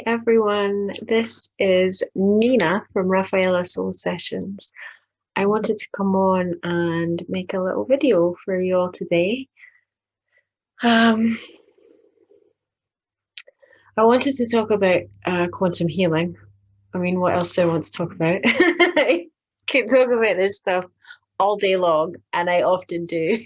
Everyone, this is Nina from Rafaela Soul Sessions. I wanted to come on and make a little video for you all today. I wanted to talk about quantum healing. I mean, what else do I want to talk about? I can talk about this stuff all day long, and I often do.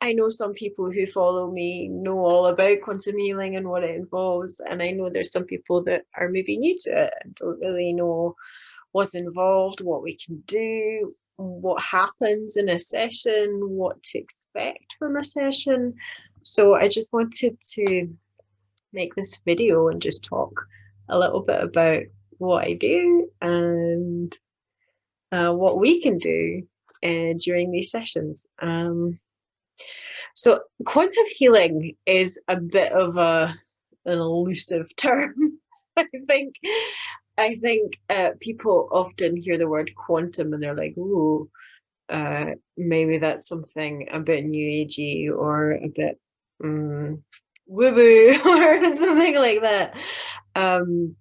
I know some people who follow me know all about quantum healing and what it involves, and I know there's some people that are maybe new to it and don't really know what's involved, what we can do, what happens in a session, what to expect from a session. So I just wanted to make this video and just talk a little bit about what I do and what we can do during these sessions. So quantum healing is a bit of an elusive term. I think people often hear the word quantum and they're like, "Ooh, maybe that's something a bit new agey or a bit woo-woo or something like that." And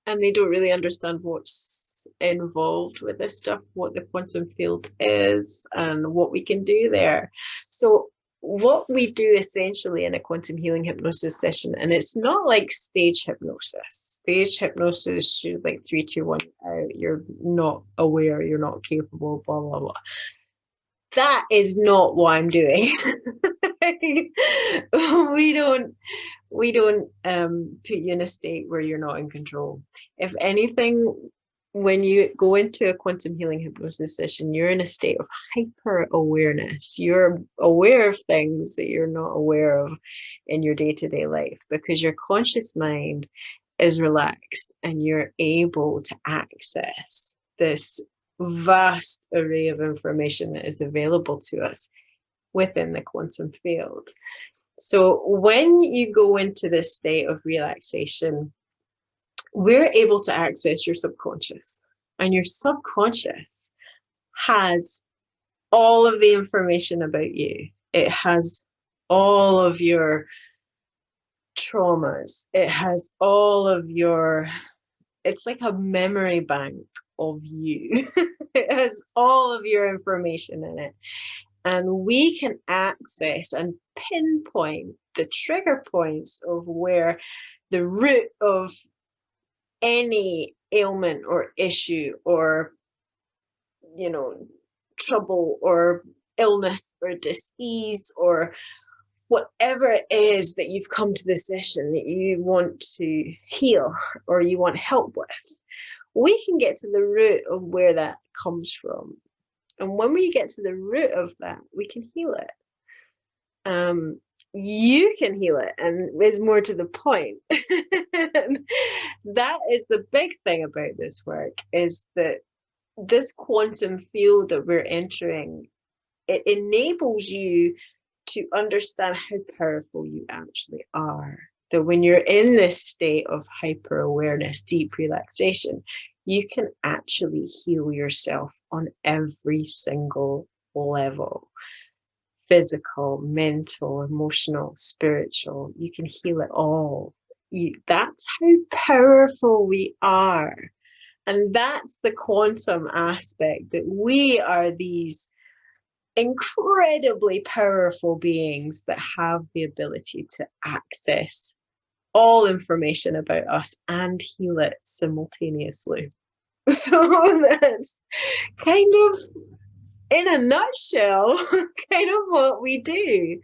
they don't really understand what's involved with this stuff, what the quantum field is and what we can do there. So what we do essentially in a quantum healing hypnosis session, and it's not like stage hypnosis. Stage hypnosis, you're like 3, 2, 1 out, you're not aware, you're not capable, blah, blah, blah. That is not what I'm doing. we don't put you in a state where you're not in control. If anything, when you go into a quantum healing hypnosis session, you're in a state of hyper awareness. You're aware of things that you're not aware of in your day-to-day life because your conscious mind is relaxed and you're able to access this vast array of information that is available to us within the quantum field. So when you go into this state of relaxation, we're able to access your subconscious, and your subconscious has all of the information about you. It has all of your traumas. It has all of your, it's like a memory bank of you. It has all of your information in it. And we can access and pinpoint the trigger points of where the root of any ailment or issue or, trouble or illness or disease or whatever it is that you've come to the session that you want to heal or you want help with. We can get to the root of where that comes from. And when we get to the root of that, we can heal it. You can heal it, and there's more to the point. That is the big thing about this work, is that this quantum field that we're entering, it enables you to understand how powerful you actually are. That when you're in this state of hyper awareness, deep relaxation, you can actually heal yourself on every single level. Physical, mental, emotional, spiritual. You can heal it all. That's how powerful we are. And that's the quantum aspect, that we are these incredibly powerful beings that have the ability to access all information about us and heal it simultaneously. So that's kind of, in a nutshell, kind of what we do.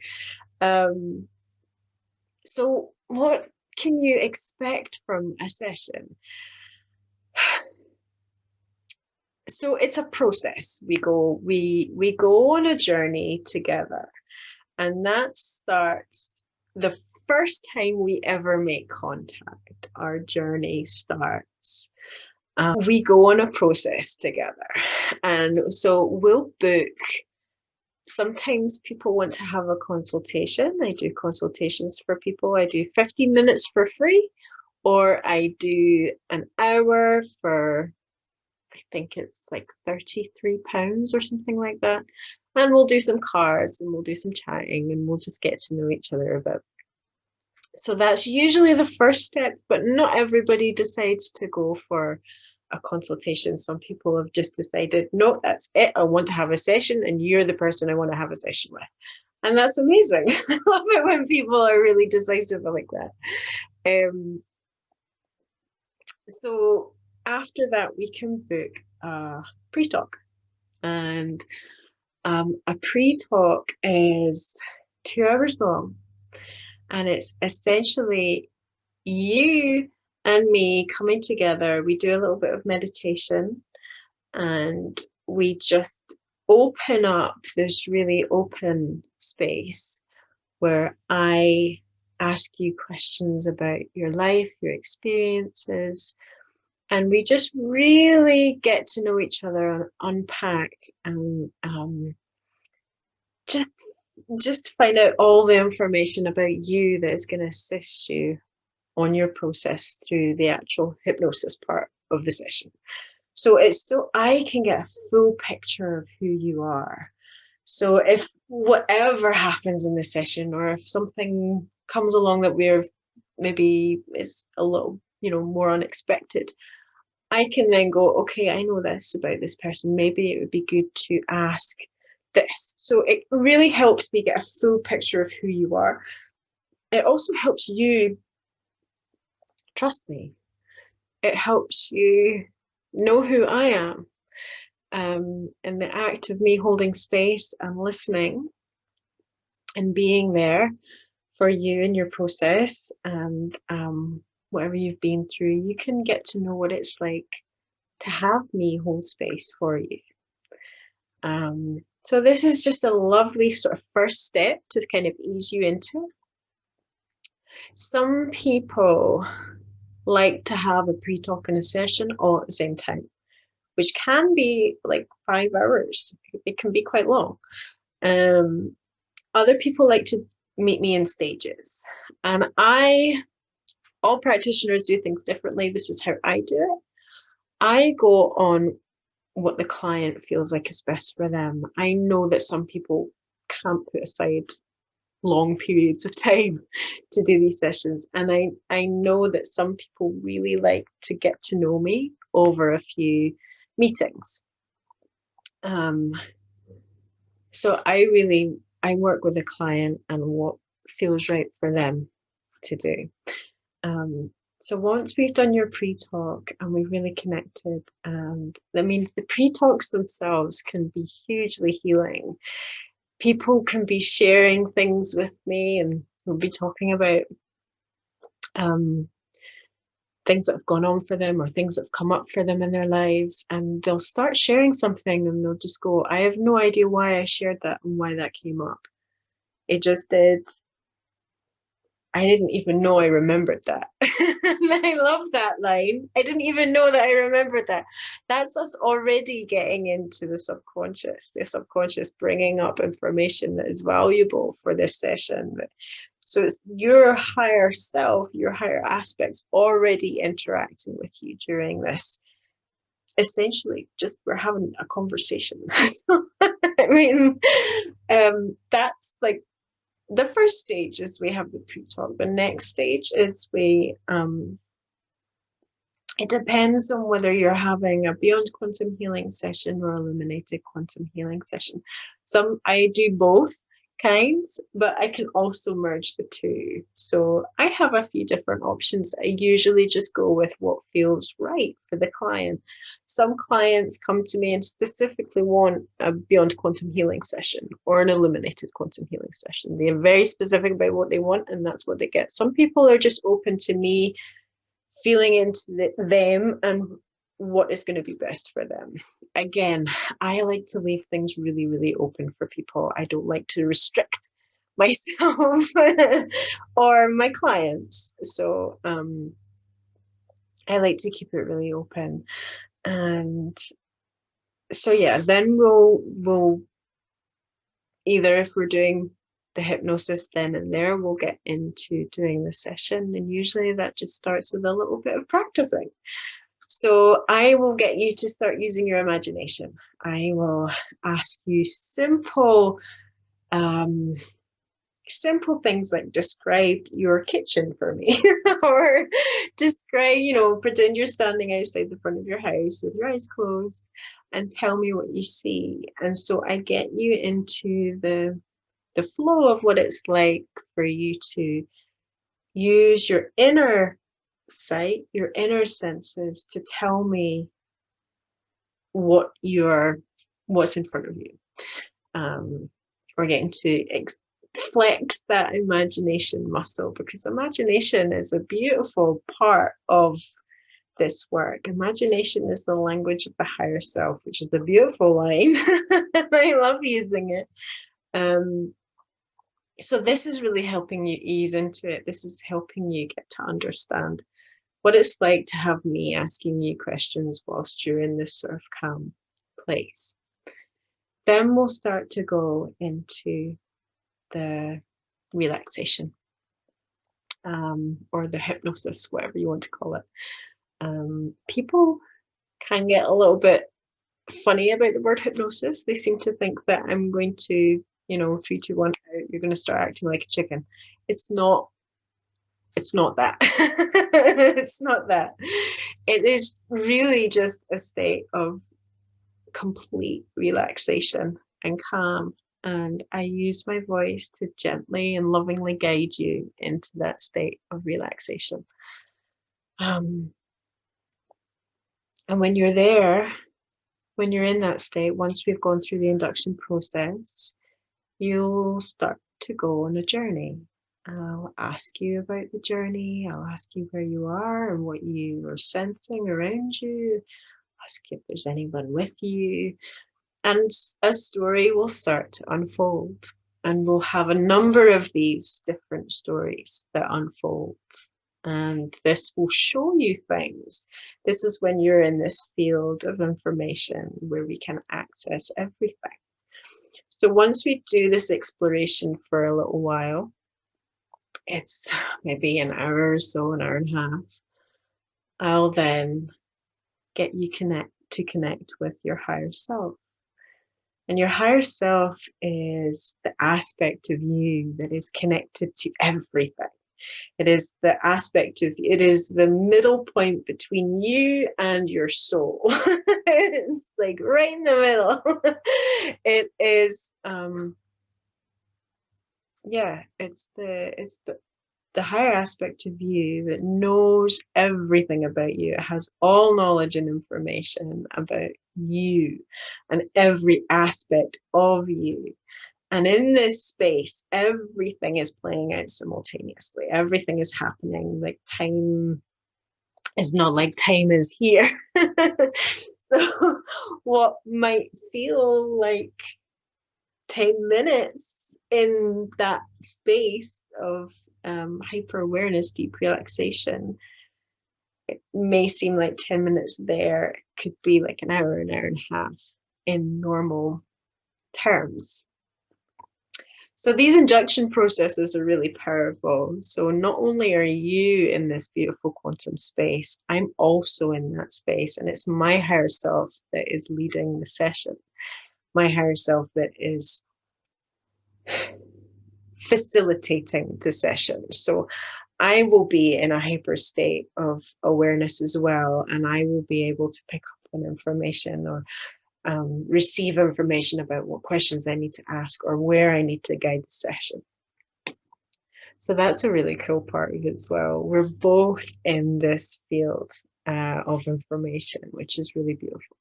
So what can you expect from a session? So it's a process. We go on a journey together, and that starts the first time we ever make contact. Our journey starts. We go on a process together, and so we'll book. Sometimes people want to have a consultation. I do consultations for people. I do 15 minutes for free, or I do an hour for, I think it's like £33 or something like that. And we'll do some cards and we'll do some chatting and we'll just get to know each other a bit. So that's usually the first step, but not everybody decides to go for a consultation. Some people have just decided, no, that's it. I want to have a session and you're the person I want to have a session with. And that's amazing. I love it when people are really decisive like that. So after that, we can book a pre-talk. And a pre-talk is 2 hours long. And it's essentially you and me coming together. We do a little bit of meditation and we just open up this really open space where I ask you questions about your life, your experiences, and we just really get to know each other and unpack and just find out all the information about you that is going to assist you on your process through the actual hypnosis part of the session. So it's so I can get a full picture of who you are. So if whatever happens in the session, or if something comes along that we're maybe it's a little, more unexpected, I can then go, okay, I know this about this person. Maybe it would be good to ask this. So it really helps me get a full picture of who you are. It also helps you trust me. It helps you know who I am. And the act of me holding space and listening and being there for you in your process and whatever you've been through, you can get to know what it's like to have me hold space for you. So this is just a lovely sort of first step to kind of ease you into. Some people like to have a pre-talk and a session all at the same time, which can be like 5 hours. It can be quite long. Other people like to meet me in stages. And all practitioners do things differently. This is how I do it. I go on what the client feels like is best for them. I know that some people can't put aside long periods of time to do these sessions. And I know that some people really like to get to know me over a few meetings. So I work with a client and what feels right for them to do. So once we've done your pre-talk and we've really connected, and the pre-talks themselves can be hugely healing. People can be sharing things with me and we'll be talking about things that have gone on for them or things that have come up for them in their lives, and they'll start sharing something and they'll just go, I have no idea why I shared that and why that came up. It just did. I didn't even know I remembered that. And I love that line. I didn't even know that I remembered that. That's us already getting into the subconscious bringing up information that is valuable for this session. So it's your higher self, your higher aspects already interacting with you during this. Essentially, just we're having a conversation. So, that's like the first stage is we have the pre-talk. The next stage is it depends on whether you're having a Beyond Quantum Healing session or illuminated quantum healing session. I do both kinds, but I can also merge the two. So I have a few different options. I usually just go with what feels right for the client. Some clients come to me and specifically want a Beyond Quantum Healing session or an illuminated quantum healing session. They are very specific about what they want and that's what they get. Some people are just open to me feeling into them and what is going to be best for them. Again, I like to leave things really, really open for people. I don't like to restrict myself or my clients. So I like to keep it really open. And so yeah, then we'll either, if we're doing the hypnosis then and there, we'll get into doing the session. And usually that just starts with a little bit of practicing. So I will get you to start using your imagination. I will ask you simple things like describe your kitchen for me or describe, pretend you're standing outside the front of your house with your eyes closed and tell me what you see. And so I get you into the flow of what it's like for you to use your inner sight, your inner senses to tell me what's in front of you. We're getting to flex that imagination muscle, because imagination is a beautiful part of this work. Imagination is the language of the higher self, which is a beautiful line. I love using it. So this is really helping you ease into it. This is helping you get to understand what it's like to have me asking you questions whilst you're in this sort of calm place. Then we'll start to go into the relaxation, or the hypnosis, whatever you want to call it. People can get a little bit funny about the word hypnosis. They seem to think that I'm going to, 3, 2, 1, you're going to start acting like a chicken. It's not that. It's not that. It is really just a state of complete relaxation and calm. And I use my voice to gently and lovingly guide you into that state of relaxation. And when you're there, when you're in that state, once we've gone through the induction process, you'll start to go on a journey. I'll ask you about the journey. I'll ask you where you are and what you are sensing around you. Ask you if there's anyone with you. And a story will start to unfold. And we'll have a number of these different stories that unfold. And this will show you things. This is when you're in this field of information where we can access everything. So once we do this exploration for a little while, it's maybe an hour or so, an hour and a half, I'll then get you to connect with your higher self. And your higher self is the aspect of you that is connected to everything. It is the aspect of, it is the middle point between you and your soul. It's like right in the middle. It is, it's the higher aspect of you that knows everything about you. It has all knowledge and information about you and every aspect of you. And in this space, everything is playing out simultaneously. Everything is happening. Like time is not like time is here. So what might feel like 10 minutes in that space of hyper awareness, deep relaxation, it may seem like 10 minutes there. It could be like an hour and a half in normal terms. So these induction processes are really powerful. So not only are you in this beautiful quantum space, I'm also in that space, and it's my higher self that is leading the session. My higher self that is facilitating the session. So I will be in a hyper state of awareness as well, and I will be able to pick up on information or receive information about what questions I need to ask or where I need to guide the session. So that's a really cool part of it as well. We're both in this field of information, which is really beautiful.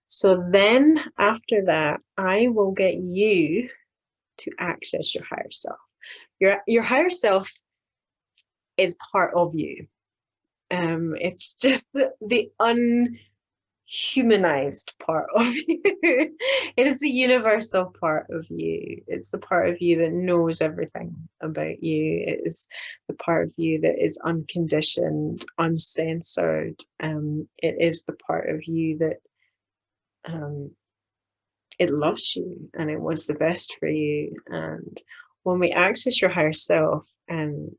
So then after that, I will get you to access your higher self. Your higher self is part of you. It's just the unhumanized part of you. It is a universal part of you. It's the part of you that knows everything about you. It is the part of you that is unconditioned, uncensored. It is the part of you that it loves you and it wants the best for you. And when we access your higher self and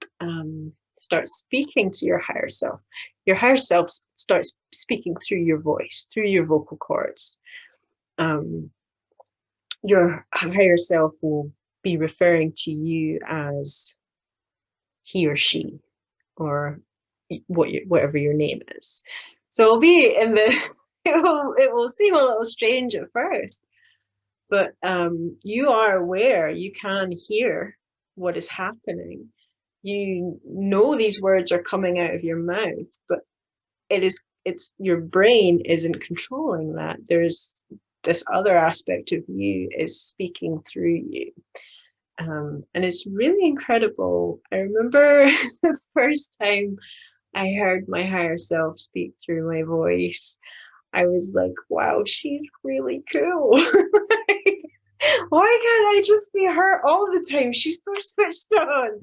start speaking to your higher self. Your higher self starts speaking through your voice, through your vocal cords. Your higher self will be referring to you as he or she, or whatever your name is. So it'll be in the it will seem a little strange at first, but you are aware, you can hear what is happening. You know these words are coming out of your mouth, but it's your brain isn't controlling that. There's this other aspect of you is speaking through you. And it's really incredible. I remember the first time I heard my higher self speak through my voice, I was like, wow, she's really cool. Why can't I just be her all the time? She's so switched on.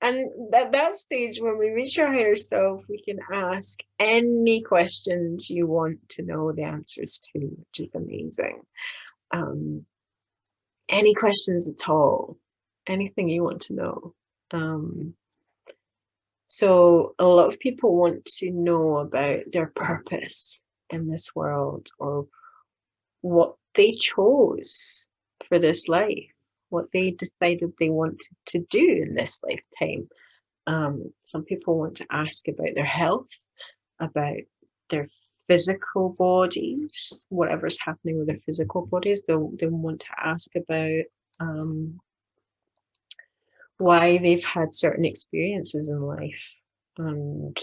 And at that stage, when we reach our higher self, we can ask any questions you want to know the answers to, which is amazing. Any questions at all, anything you want to know. So a lot of people want to know about their purpose in this world, or what they chose for this life, what they decided they wanted to do in this lifetime. Some people want to ask about their health, about their physical bodies, whatever's happening with their physical bodies. They'll want to ask about why they've had certain experiences in life, and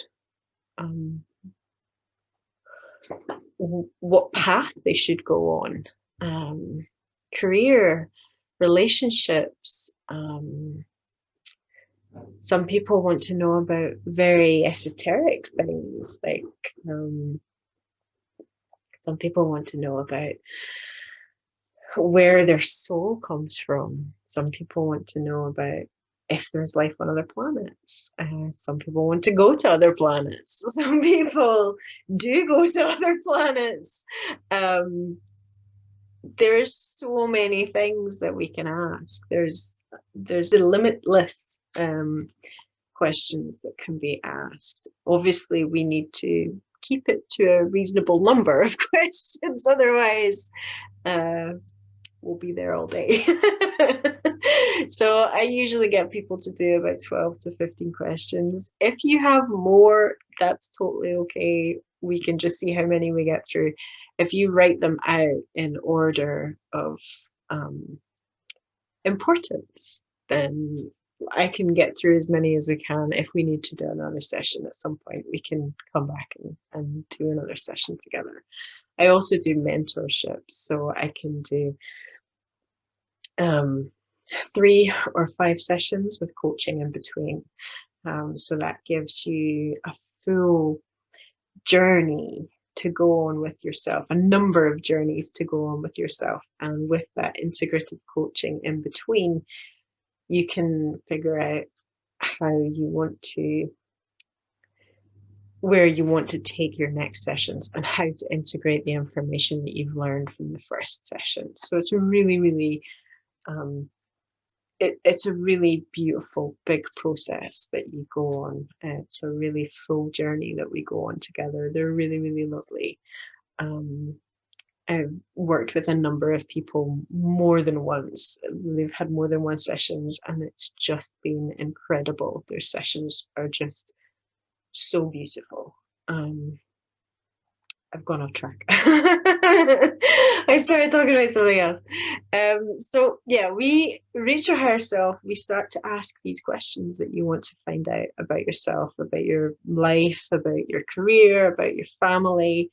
what path they should go on, career, relationships. Some people want to know about very esoteric things, like some people want to know about where their soul comes from. Some people want to know about if there's life on other planets. Some people want to go to other planets. Some people do go to other planets. There's so many things that we can ask. There's the limitless questions that can be asked. Obviously, we need to keep it to a reasonable number of questions, otherwise we'll be there all day. So I usually get people to do about 12 to 15 questions. If you have more, that's totally okay. We can just see how many we get through. If you write them out in order of importance, then I can get through as many as we can. If we need to do another session at some point, we can come back and do another session together. I also do mentorships, so I can do 3 or 5 sessions with coaching in between. So that gives you a full journey to go on with yourself, a number of journeys to go on with yourself. And with that integrative coaching in between, you can figure out where you want to take your next sessions, and how to integrate the information that you've learned from the first session. So it's a really, really it's a really beautiful big process that you go on. It's a really full journey that we go on together. They're really, really lovely. I've worked with a number of people more than once. They've had more than one sessions, and it's just been incredible. Their sessions are just so beautiful. I've gone off track. I started talking about something else. So yeah, we reach our higher self. We start to ask these questions that you want to find out about yourself, about your life, about your career, about your family.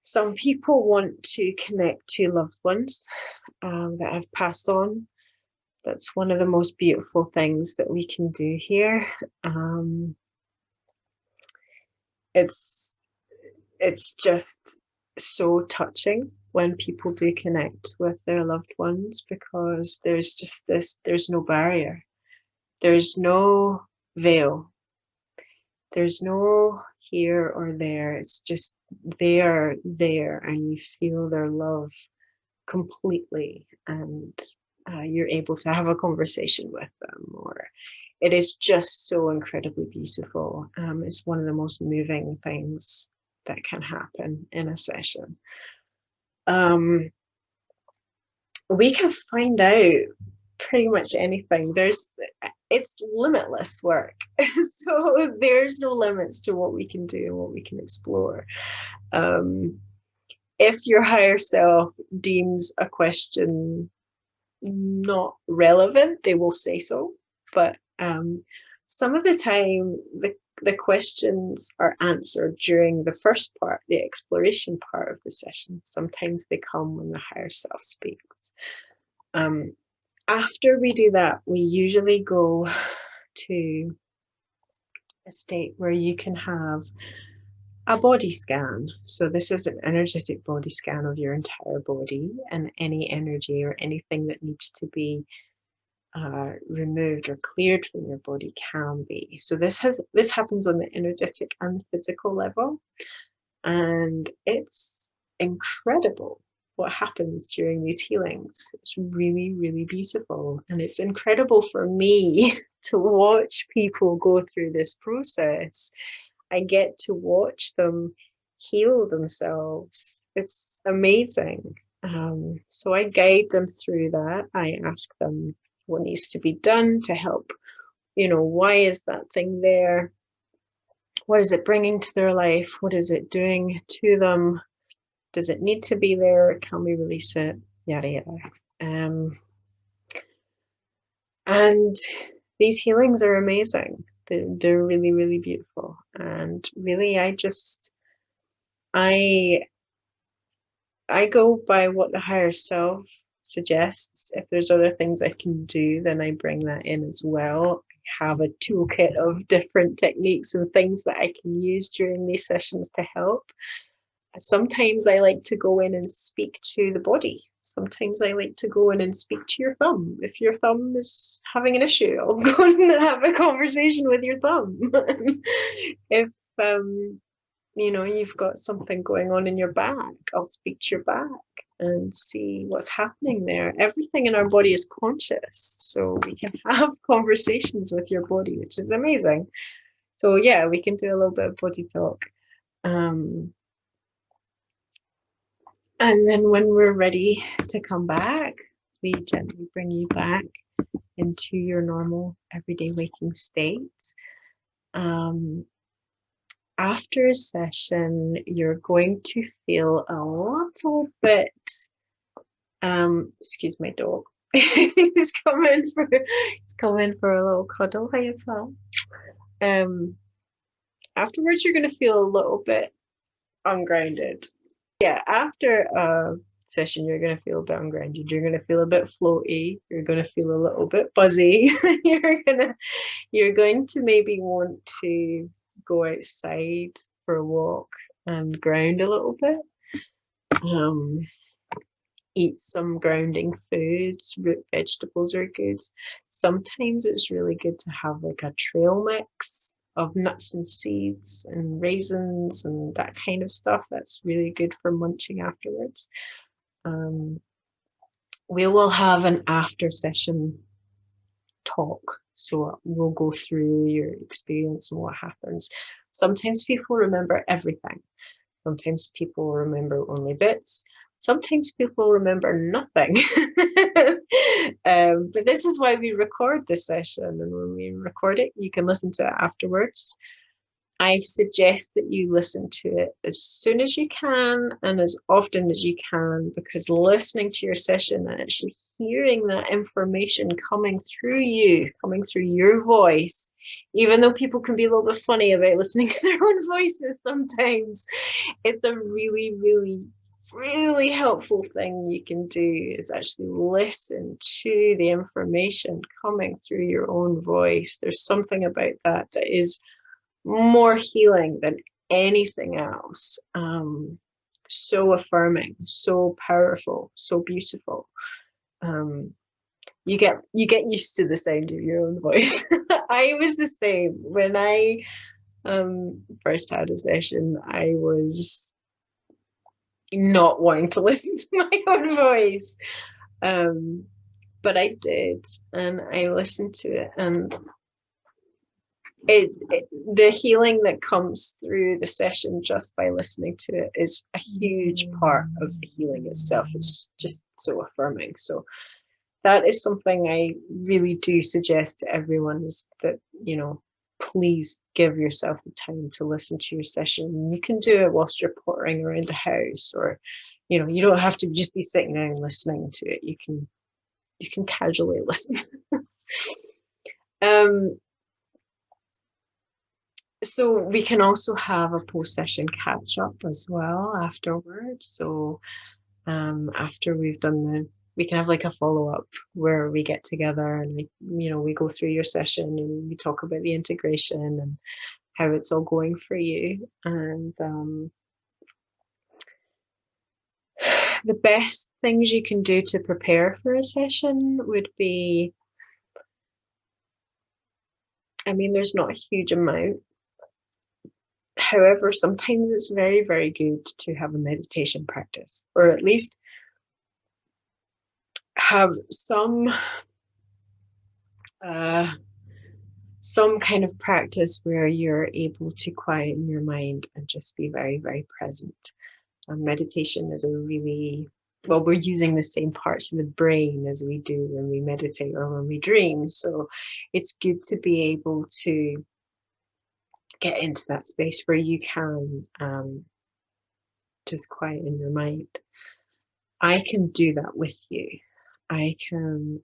Some people want to connect to loved ones that have passed on. That's one of the most beautiful things that we can do here. It's just so touching when people do connect with their loved ones, because there's no barrier. There's no veil. There's no here or there. It's just they are there, and you feel their love completely. And you're able to have a conversation with them, or it is just so incredibly beautiful. It's one of the most moving things that can happen in a session. We can find out pretty much anything. It's limitless work. So there's no limits to what we can do and what we can explore. If your higher self deems a question not relevant, they will say so. But some of the time, the questions are answered during the first part, the exploration part of the session. Sometimes they come when the higher self speaks. After we do that, we usually go to a state where you can have a body scan. So this is an energetic body scan of your entire body, and any energy or anything that needs to be removed or cleared from your body can be. So this happens on the energetic and physical level, and it's incredible what happens during these healings. It's really, really beautiful, and it's incredible for me to watch people go through this process. I get to watch them heal themselves. It's amazing. So I guide them through that. I ask them what needs to be done to help. Why is that thing there? What is it bringing to their life? What is it doing to them? Does it need to be there? Can we release it? Yada, yada. And these healings are amazing. They're really, really beautiful. And really, I go by what the higher self suggests. If there's other things I can do, then I bring that in as well. I have a toolkit of different techniques and things that I can use during these sessions to help. Sometimes I like to go in and speak to the body. Sometimes I like to go in and speak to your thumb. If your thumb is having an issue, I'll go in and have a conversation with your thumb. If you've got something going on in your back, I'll speak to your back and see what's happening there. Everything in our body is conscious, so we can have conversations with your body, which is amazing. So yeah, we can do a little bit of body talk. And then when we're ready to come back, we gently bring you back into your normal everyday waking state. After a session, you're going to feel a little bit, excuse my dog. he's coming for a little cuddle. Hiya, pal. Afterwards, you're going to feel a little bit ungrounded. Yeah, after a session, you're going to feel a bit ungrounded. You're going to feel a bit floaty. You're going to feel a little bit buzzy. You're going to maybe want to go outside for a walk and ground a little bit. Eat some grounding foods. Root vegetables are good. Sometimes it's really good to have like a trail mix of nuts and seeds and raisins and that kind of stuff. That's really good for munching afterwards. We will have an after session talk, so we'll go through your experience and what happens. Sometimes people remember everything. Sometimes people remember only bits. Sometimes people remember nothing. But this is why we record this session, and when we record it, you can listen to it afterwards. I suggest that you listen to it as soon as you can and as often as you can, because listening to your session and actually hearing that information coming through your voice, even though people can be a little bit funny about listening to their own voices sometimes, it's a really, really, really helpful thing you can do, is actually listen to the information coming through your own voice. There's something about that is more healing than anything else. So affirming, so powerful, so beautiful. You get used to the sound of your own voice. I was the same when I first had a session. I was not wanting to listen to my own voice. but I did, and I listened to it, and the healing that comes through the session just by listening to it is a huge part of the healing itself. It's just so affirming. So that is something I really do suggest to everyone, is that, please give yourself the time to listen to your session. You can do it whilst you're pottering around the house, or, you don't have to just be sitting there and listening to it. You can casually listen. So we can also have a post-session catch-up as well afterwards. So after we've done we can have like a follow-up where we get together and we go through your session and we talk about the integration and how it's all going for you. And the best things you can do to prepare for a session would be, there's not a huge amount. However, sometimes it's very, very good to have a meditation practice, or at least have some kind of practice where you're able to quieten your mind and just be very, very present. Meditation is we're using the same parts of the brain as we do when we meditate or when we dream. So it's good to be able to get into that space where you can just quieten your mind. I can do that with you. I can,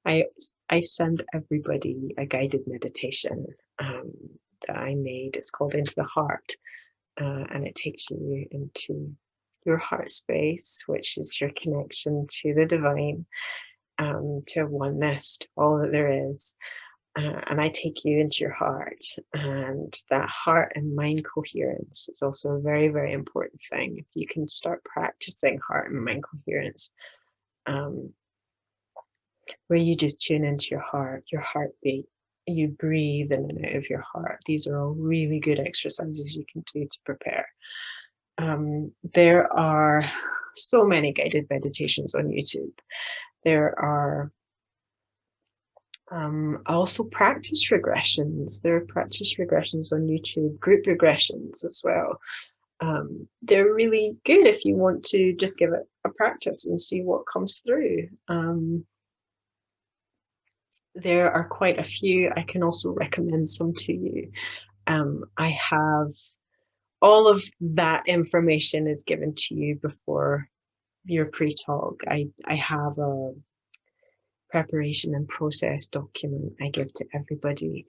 I send everybody a guided meditation that I made. It's called Into the Heart, and it takes you into your heart space, which is your connection to the divine, to oneness, to all that there is. And I take you into your heart, and that heart and mind coherence is also a very, very important thing. If you can start practicing heart and mind coherence, where you just tune into your heartbeat, you breathe in and out of your heart. These are all really good exercises you can do to prepare. There are so many guided meditations on YouTube. There are also practice regressions. There are practice regressions on YouTube, group regressions as well. They're really good if you want to just give it a practice and see what comes through. There are quite a few. I can also recommend some to you. I have all of that information is given to you before your pre-talk. I have a preparation and process document I give to everybody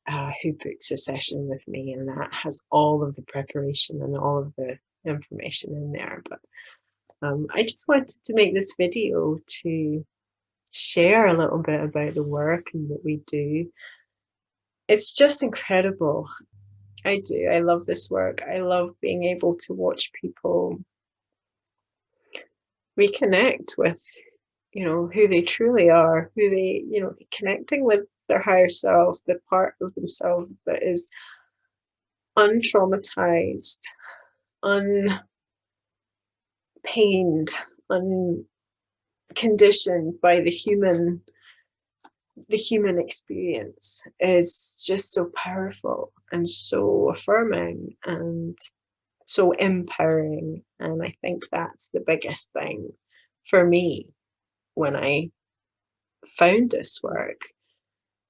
who books a session with me, and that has all of the preparation and all of the information in there. But I just wanted to make this video to share a little bit about the work and what we do. It's just incredible. I love this work. I love being able to watch people reconnect with who they truly are, who they, connecting with their higher self, the part of themselves that is untraumatized, unpained, unconditioned by the human experience, is just so powerful and so affirming and so empowering. And I think that's the biggest thing for me when I found this work,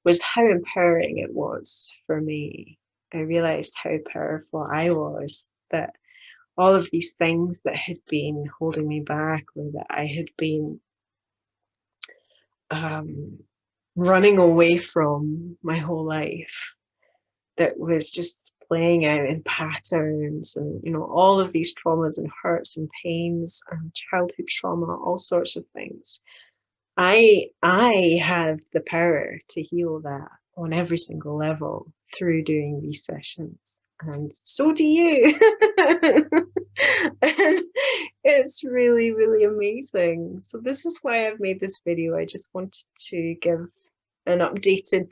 was how empowering it was for me. I realized how powerful I was, that all of these things that had been holding me back, or that I had been running away from my whole life, that was just playing out in patterns, and all of these traumas and hurts and pains and childhood trauma, all sorts of things. I have the power to heal that on every single level through doing these sessions, and so do you. And it's really, really amazing. So this is why I've made this video. I just wanted to give an updated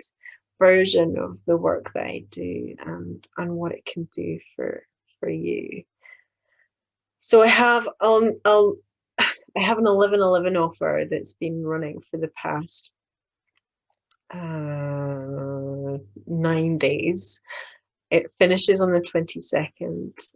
version of the work that I do and what it can do for you. So I have I have an 11/11 offer that's been running for the past 9 days. It finishes on the 22nd,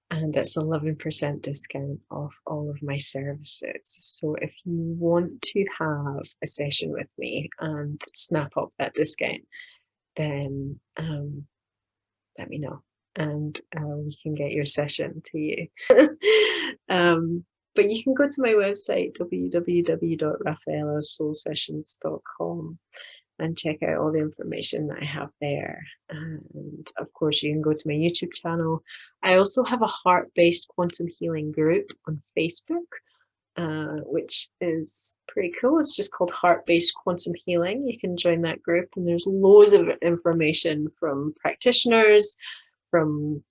and it's 11% discount off all of my services. So if you want to have a session with me and snap up that discount, then let me know, and we can get your session to you. But you can go to my website, www.rafaelasoulsessions.com, and check out all the information that I have there. And of course, you can go to my YouTube channel. I also have a heart-based quantum healing group on Facebook, which is pretty cool. It's just called Heart-Based Quantum Healing. You can join that group, and there's loads of information from practitioners, from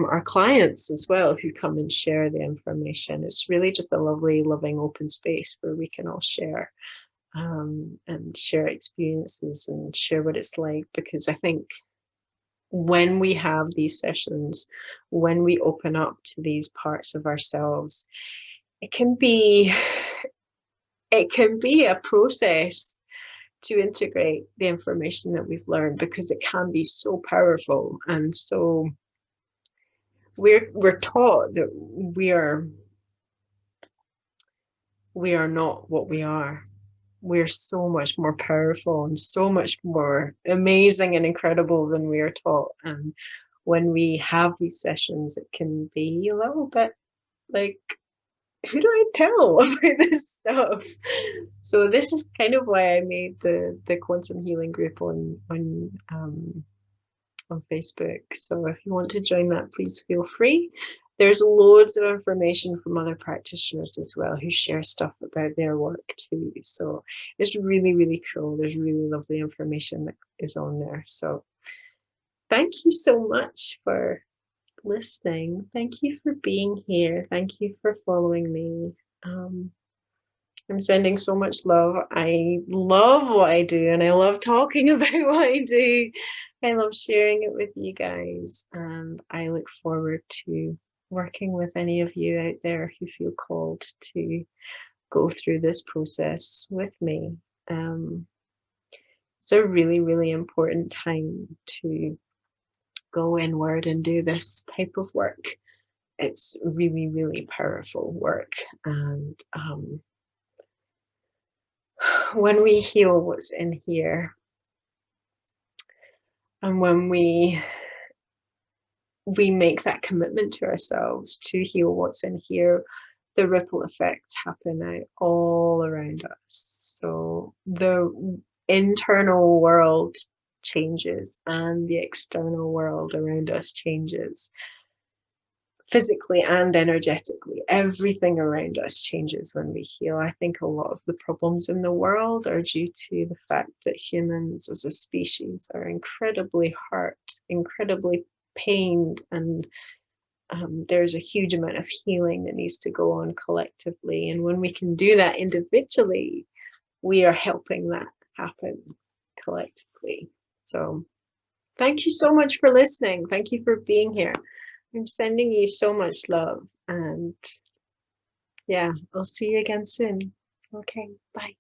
our clients as well, who come and share the information. It's really just a lovely, loving, open space where we can all share, and share experiences and share what it's like. Because I think when we have these sessions, when we open up to these parts of ourselves, it can be a process to integrate the information that we've learned, because it can be so powerful. And so we're taught that we are not what we are. We're so much more powerful and so much more amazing and incredible than we are taught. And when we have these sessions, it can be a little bit like, who do I tell about this stuff? So this is kind of why I made the quantum healing group on Facebook. So if you want to join that, please feel free. There's loads of information from other practitioners as well who share stuff about their work too. So it's really, really cool. There's really lovely information that is on there. So thank you so much for listening. Thank you for being here. Thank you for following me. I'm sending so much love. I love what I do, and I love talking about what I do. I love sharing it with you guys, and I look forward to working with any of you out there who feel called to go through this process with me. It's a really, really important time to go inward and do this type of work. It's really, really powerful work. And when we heal what's in here, and when we make that commitment to ourselves to heal what's in here, the ripple effects happen out all around us. So the internal world changes and the external world around us changes. Physically and energetically, everything around us changes when we heal. I think a lot of the problems in the world are due to the fact that humans as a species are incredibly hurt, incredibly pained, and there's a huge amount of healing that needs to go on collectively. And when we can do that individually, we are helping that happen collectively. So thank you so much for listening. Thank you for being here. I'm sending you so much love, and yeah, I'll see you again soon. Okay, bye.